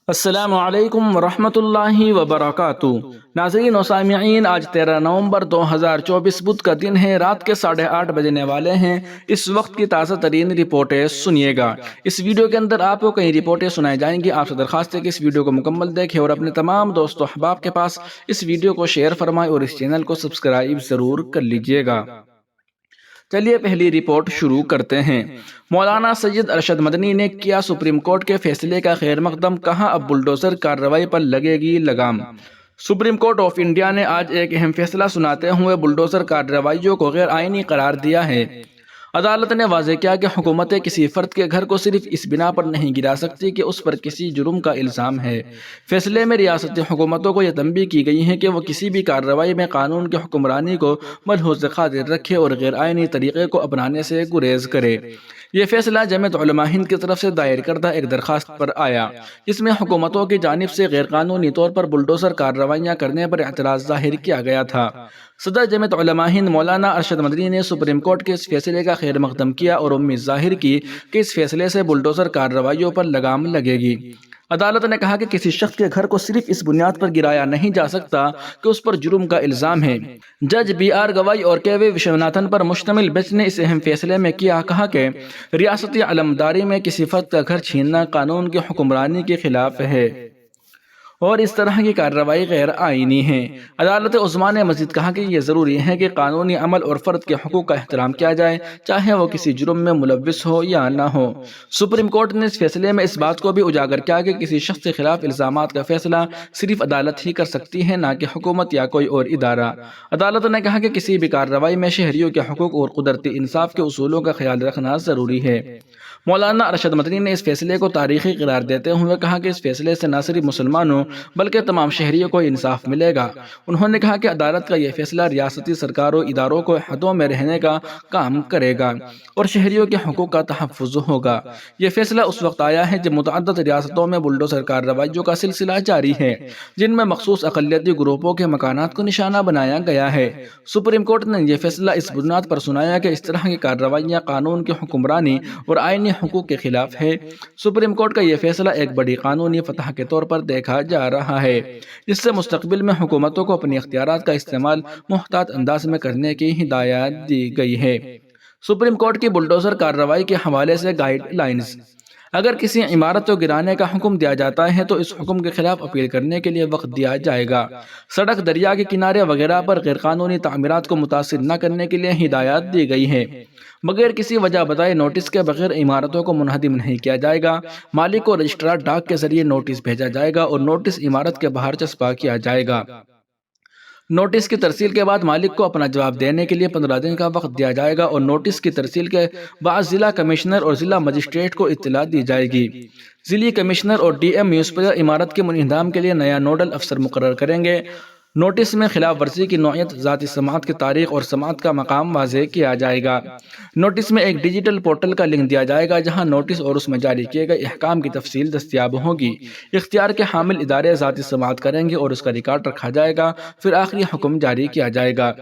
السلام علیکم ورحمۃ اللہ وبرکاتہ۔ ناظرین و سامعین، آج 13 نومبر 2024 بدھ کا دن ہے۔ رات کے 8:30 بجنے والے ہیں۔ اس وقت کی تازہ ترین رپورٹیں سنیے گا۔ اس ویڈیو کے اندر آپ کو کئی رپورٹیں سنائی جائیں گی۔ آپ سے درخواست ہے کہ اس ویڈیو کو مکمل دیکھیں اور اپنے تمام دوست و احباب کے پاس اس ویڈیو کو شیئر فرمائیں اور اس چینل کو سبسکرائب ضرور کر لیجئے گا۔ چلیے پہلی رپورٹ شروع کرتے ہیں۔ مولانا سید ارشد مدنی نے کیا سپریم کورٹ کے فیصلے کا خیر مقدم، کہا اب بلڈوزر کارروائی پر لگے گی لگام۔ سپریم کورٹ آف انڈیا نے آج ایک اہم فیصلہ سناتے ہوئے بلڈوزر کارروائیوں کو غیر آئینی قرار دیا ہے۔ عدالت نے واضح کیا کہ حکومتیں کسی فرد کے گھر کو صرف اس بنا پر نہیں گرا سکتی کہ اس پر کسی جرم کا الزام ہے۔ فیصلے میں ریاستی حکومتوں کو یہ تنبیہ کی گئی ہے کہ وہ کسی بھی کارروائی میں قانون کی حکمرانی کو ملحوظ خاطر رکھے اور غیر آئینی طریقے کو اپنانے سے گریز کرے۔ یہ فیصلہ جمعیت علماء ہند کی طرف سے دائر کردہ ایک درخواست پر آیا، جس میں حکومتوں کی جانب سے غیر قانونی طور پر بلڈوزر کارروائیاں کرنے پر اعتراض ظاہر کیا گیا تھا۔ صدر جمعیت علماء ہند مولانا ارشد مدنی نے سپریم کورٹ کے اس فیصلے کا خیر مقدم کیا اور امید ظاہر کی کہ اس فیصلے سے بلڈوزر کارروائیوں پر لگام لگے گی۔ عدالت نے کہا کہ کسی شخص کے گھر کو صرف اس بنیاد پر گرایا نہیں جا سکتا کہ اس پر جرم کا الزام ہے۔ جج بی آر گوائی اور کے وی وشوناتھن پر مشتمل بینچ نے اس اہم فیصلے میں کہا کہ ریاستی علمداری میں کسی فرد کا گھر چھیننا قانون کی حکمرانی کے خلاف ہے اور اس طرح کی کارروائی غیر آئینی ہے۔ عدالت عظمیٰ نے مزید کہا کہ یہ ضروری ہے کہ قانونی عمل اور فرد کے حقوق کا احترام کیا جائے، چاہے وہ کسی جرم میں ملوث ہو یا نہ ہو۔ سپریم کورٹ نے اس فیصلے میں اس بات کو بھی اجاگر کیا کہ کسی شخص کے خلاف الزامات کا فیصلہ صرف عدالت ہی کر سکتی ہے، نہ کہ حکومت یا کوئی اور ادارہ۔ عدالت نے کہا کہ کسی بھی کارروائی میں شہریوں کے حقوق اور قدرتی انصاف کے اصولوں کا خیال رکھنا ضروری ہے۔ مولانا ارشد مدنی نے اس فیصلے کو تاریخی قرار دیتے ہوئے کہا کہ اس فیصلے سے نہ صرف مسلمانوں بلکہ تمام شہریوں کو انصاف ملے گا۔ انہوں نے کہا کہ عدالت کا یہ فیصلہ ریاستی سرکاروں اداروں کو حدوں میں رہنے کا کام کرے گا اور شہریوں کے حقوق کا تحفظ ہوگا۔ یہ فیصلہ اس وقت آیا ہے جب متعدد ریاستوں میں بلڈوزر کارروائیوں کا سلسلہ جاری ہے، جن میں مخصوص اقلیتی گروپوں کے مکانات کو نشانہ بنایا گیا ہے۔ سپریم کورٹ نے یہ فیصلہ اس بنیاد پر سنایا کہ اس طرح کی کارروائیاں قانون کی حکمرانی اور آئینی حقوق کے خلاف ہے۔ سپریم کورٹ کا یہ فیصلہ ایک بڑی قانونی فتح کے طور پر دیکھا جا رہا ہے، جس سے مستقبل میں حکومتوں کو اپنی اختیارات کا استعمال محتاط انداز میں کرنے کی ہدایت دی گئی ہے۔ سپریم کورٹ کی بلڈوزر کارروائی کے حوالے سے گائیڈ لائنز۔ اگر کسی عمارت کو گرانے کا حکم دیا جاتا ہے تو اس حکم کے خلاف اپیل کرنے کے لیے وقت دیا جائے گا۔ سڑک، دریا کے کنارے وغیرہ پر غیر قانونی تعمیرات کو متاثر نہ کرنے کے لیے ہدایات دی گئی ہے۔ بغیر کسی وجہ بتائے نوٹس کے بغیر عمارتوں کو منہدم نہیں کیا جائے گا۔ مالک کو رجسٹرار ڈاک کے ذریعے نوٹس بھیجا جائے گا اور نوٹس عمارت کے باہر چسپاں کیا جائے گا۔ نوٹس کی ترسیل کے بعد مالک کو اپنا جواب دینے کے لیے 15 دن کا وقت دیا جائے گا اور نوٹس کی ترسیل کے بعد ضلع کمشنر اور ضلع مجسٹریٹ کو اطلاع دی جائے گی۔ ضلعی کمشنر اور ڈی ایم میونسپل عمارت کے انہدام کے لیے نیا نوڈل افسر مقرر کریں گے۔ نوٹس میں خلاف ورزی کی نوعیت، ذاتی سماعت کی تاریخ اور سماعت کا مقام واضح کیا جائے گا۔ نوٹس میں ایک ڈیجیٹل پورٹل کا لنک دیا جائے گا جہاں نوٹس اور اس میں جاری کیے گئے احکام کی تفصیل دستیاب ہوگی۔ اختیار کے حامل ادارے ذاتی سماعت کریں گے اور اس کا ریکارڈ رکھا جائے گا، پھر آخری حکم جاری کیا جائے گا۔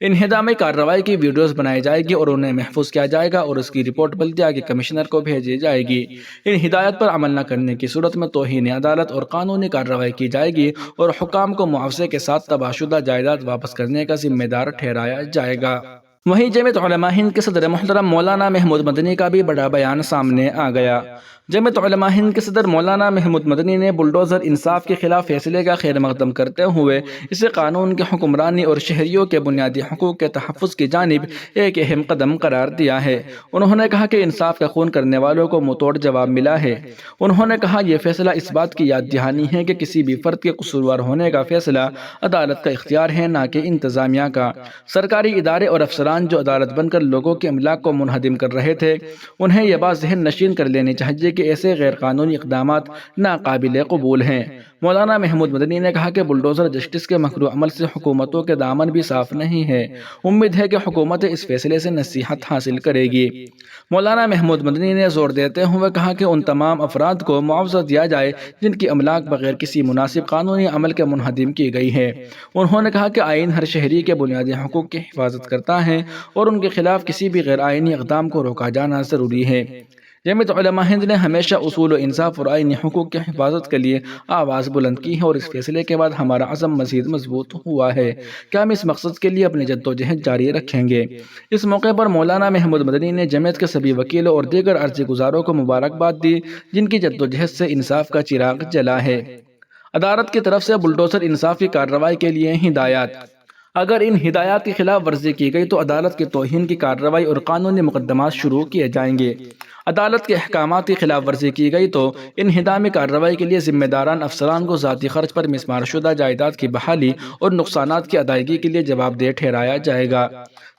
انہدامی کارروائی کی ویڈیوز بنائی جائے گی اور انہیں محفوظ کیا جائے گا اور اس کی رپورٹ بلدیہ کے کمشنر کو بھیجی جائے گی۔ ان ہدایات پر عمل نہ کرنے کی صورت میں توہین عدالت اور قانونی کارروائی کی جائے گی اور حکام کو معاوضے کے ساتھ تباہ شدہ جائیداد واپس کرنے کا ذمہ دار ٹھہرایا جائے گا۔ وہیں جمعیت علماء ہند کے صدر محترم مولانا محمود مدنی کا بھی بڑا بیان سامنے آ گیا۔ جمعیت علماء ہند کے صدر مولانا محمود مدنی نے بلڈوزر انصاف کے خلاف فیصلے کا خیر مقدم کرتے ہوئے اسے قانون کی حکمرانی اور شہریوں کے بنیادی حقوق کے تحفظ کی جانب ایک اہم قدم قرار دیا ہے۔ انہوں نے کہا کہ انصاف کا خون کرنے والوں کو منہ توڑ جواب ملا ہے۔ انہوں نے کہا یہ فیصلہ اس بات کی یاد دہانی ہے کہ کسی بھی فرد کے قصوروار ہونے کا فیصلہ عدالت کا اختیار ہے، نہ کہ انتظامیہ کا۔ سرکاری ادارے اور افسران جو عدالت بن کر لوگوں کے املاک کو منہدم کر رہے تھے، انہیں یہ بات ذہن نشین کر لینی چاہیے کہ ایسے غیر قانونی اقدامات ناقابل قبول ہیں۔ مولانا محمود مدنی نے کہا کہ بلڈوزر جسٹس کے مکروہ عمل سے حکومتوں کے دامن بھی صاف نہیں ہے۔ امید ہے کہ حکومت اس فیصلے سے نصیحت حاصل کرے گی۔ مولانا محمود مدنی نے زور دیتے ہوئے کہا کہ ان تمام افراد کو معاوضہ دیا جائے جن کی املاک بغیر کسی مناسب قانونی عمل کے منہدم کی گئی ہے۔ انہوں نے کہا کہ آئین ہر شہری کے بنیادی حقوق کی حفاظت کرتا ہے اور ان کے خلاف کسی بھی غیر آئینی اقدام کو روکا جانا ضروری ہے۔ جمعیت علماء ہند نے ہمیشہ اصول و انصاف اور آئینی حقوق کی حفاظت کے لیے آواز بلند کی ہے، اور اس فیصلے کے بعد ہمارا عزم مزید مضبوط ہوا ہے کہ ہم اس مقصد کے لیے اپنی جدوجہد جاری رکھیں گے۔ اس موقع پر مولانا محمود مدنی نے جمعیت کے سبھی وکیلوں اور دیگر عرضی گزاروں کو مبارکباد دی، جن کی جدوجہد سے انصاف کا چراغ جلا ہے۔ عدالت کی طرف سے بلڈوزر انصاف کی کارروائی کے لیے ہدایات۔ اگر ان ہدایات کی خلاف ورزی کی گئی تو عدالت کی توہین کی کارروائی اور قانونی مقدمات شروع کیے جائیں گے۔ عدالت کے احکامات کی خلاف ورزی کی گئی تو انہدامی کارروائی کے لیے ذمہ داران افسران کو ذاتی خرچ پر مسمار شدہ جائیداد کی بحالی اور نقصانات کی ادائیگی کے لیے جواب دہ ٹھہرایا جائے گا۔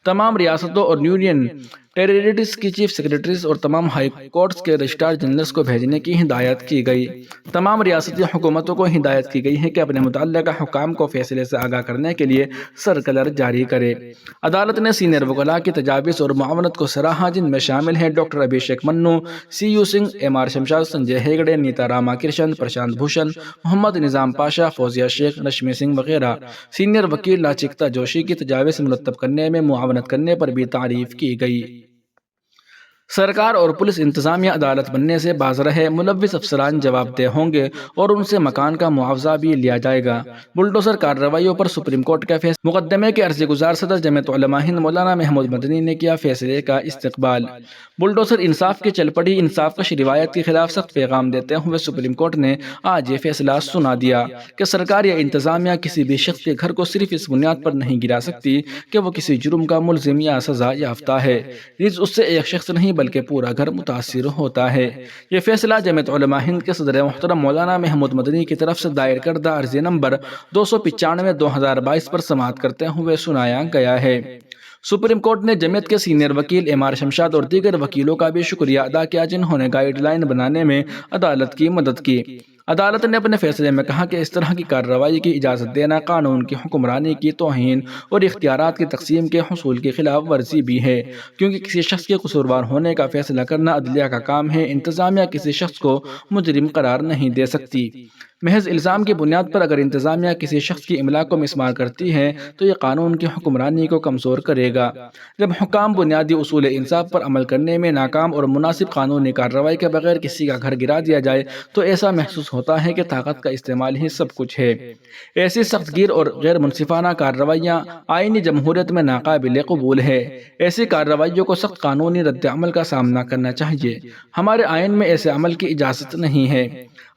تمام ریاستوں اور یونین ٹیریٹریز کی چیف سیکرٹریز اور تمام ہائی کورٹس کے رجسٹرار جنرلز کو بھیجنے کی ہدایت کی گئی۔ تمام ریاستی حکومتوں کو ہدایت کی گئی ہے کہ اپنے متعلقہ حکام کو فیصلے سے آگاہ کرنے کے لیے سرکلر جاری کرے۔ عدالت نے سینئر وکلاء کی تجاویز اور معاونت کو سراہا، جن میں شامل ہیں doctor Abhishek Manu, C U Singh, M R Shamshad, Sanjay Hegde, Neeta Rama Krishna, Prashant Bhushan, محمد نظام پاشا، فوزیہ شیخ، رشمی سنگھ وغیرہ۔ سینئر وکیل ناچکتا جوشی کی تجاویز مرتب کرنے میں معاونت کرنے پر بھی تعریف کی گئی۔ سرکار اور پولیس انتظامیہ عدالت بننے سے باز رہے، ملوث افسران جواب دہ ہوں گے اور ان سے مکان کا معاوضہ بھی لیا جائے گا۔ بلڈوزر کارروائیوں پر سپریم کورٹ کا فیصلہ۔ مقدمے کے عرضی گزار صدر جمعیت علماء ہند مولانا محمود مدنی نے کیا فیصلے کا استقبال۔ بلڈوزر انصاف کی چل پڑی انصاف کش روایت کے خلاف سخت پیغام دیتے ہوئے سپریم کورٹ نے آج یہ فیصلہ سنا دیا کہ سرکار یا انتظامیہ کسی بھی شخص کے گھر کو صرف اس بنیاد پر نہیں گرا سکتی کہ وہ کسی جرم کا ملزم یا سزا یافتہ ہے، نیز اس سے ایک شخص نہیں بلکہ پورا گھر متاثر ہوتا ہے۔ یہ فیصلہ جمعیت علماء ہند کے صدر محترم مولانا محمود مدنی کی طرف سے دائر کردہ عرضی نمبر 295/2022 پر سماعت کرتے ہوئے سنایا گیا ہے۔ سپریم کورٹ نے جمعیت کے سینئر وکیل ایم آر شمشاد اور دیگر وکیلوں کا بھی شکریہ ادا کیا، جنہوں نے گائیڈ لائن بنانے میں عدالت کی مدد کی۔ عدالت نے اپنے فیصلے میں کہا کہ اس طرح کی کارروائی کی اجازت دینا قانون کی حکمرانی کی توہین اور اختیارات کی تقسیم کے حصول کی خلاف ورزی بھی ہے، کیونکہ کسی شخص کے قصوروار ہونے کا فیصلہ کرنا عدلیہ کا کام ہے۔ انتظامیہ کسی شخص کو مجرم قرار نہیں دے سکتی۔ محض الزام کی بنیاد پر اگر انتظامیہ کسی شخص کی املاء کو مسمار کرتی ہے تو یہ قانون کی حکمرانی کو کمزور کرے گا۔ جب حکام بنیادی اصول انصاف پر عمل کرنے میں ناکام اور مناسب قانونی کارروائی کے بغیر کسی کا گھر گرا دیا جائے تو ایسا محسوس ہوتا ہے کہ طاقت کا استعمال ہی سب کچھ ہے۔ ایسی سخت گیر اور غیر منصفانہ کارروائیاں آئینی جمہوریت میں ناقابل قبول ہے۔ ایسی کارروائیوں کو سخت قانونی رد عمل کا سامنا کرنا چاہیے۔ ہمارے آئین میں ایسے عمل کی اجازت نہیں ہے۔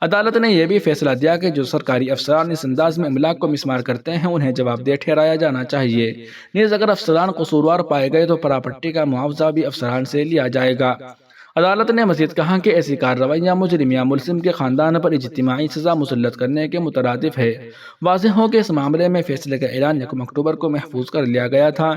عدالت نے یہ بھی فیصلہ دیا کہ جو سرکاری افسران اس انداز میں املاک کو مسمار کرتے ہیں انہیں جواب دہ ٹھہرایا جانا چاہیے، نیز اگر افسران قصوروار پائے گئے تو پراپرٹی کا معاوضہ بھی افسران سے لیا جائے گا۔ عدالت نے مزید کہا کہ ایسی کارروائیاں مجرم یا ملزم کے خاندان پر اجتماعی سزا مسلط کرنے کے مترادف ہے۔ واضح ہو کہ اس معاملے میں فیصلے کا اعلان 1 اکتوبر کو محفوظ کر لیا گیا تھا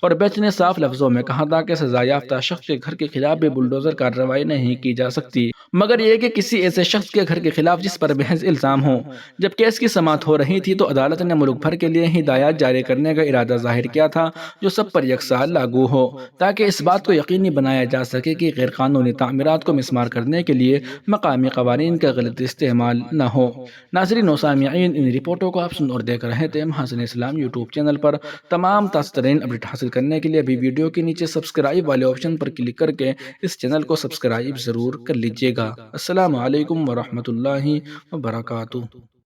اور بینچ نے صاف لفظوں میں کہا تھا کہ سزا یافتہ شخص کے گھر کے خلاف بھی بلڈوزر کارروائی نہیں کی جا سکتی، مگر یہ کہ کسی ایسے شخص کے گھر کے خلاف جس پر محض الزام ہو۔ جب کیس کی سماعت ہو رہی تھی تو عدالت نے ملک بھر کے لیے ہدایات جاری کرنے کا ارادہ ظاہر کیا تھا جو سب پر یکساں لاگو ہو، تاکہ اس بات کو یقینی بنایا جا سکے کہ غیر قانونی تعمیرات کو مسمار کرنے کے لیے مقامی قوانین کا غلط استعمال نہ ہو۔ ناظرین و سامعین، ان رپورٹوں کو آپ سن اور دیکھ رہے تھے محاسن اسلام یوٹیوب چینل پر۔ تمام تازہ ترین اپڈیٹ حاصل کرنے کے لیے ابھی ویڈیو کے نیچے سبسکرائب والے آپشن پر کلک کر کے اس چینل کو سبسکرائب ضرور کر لیجیے گا۔ السلام علیکم ورحمۃ اللہ وبرکاتہ۔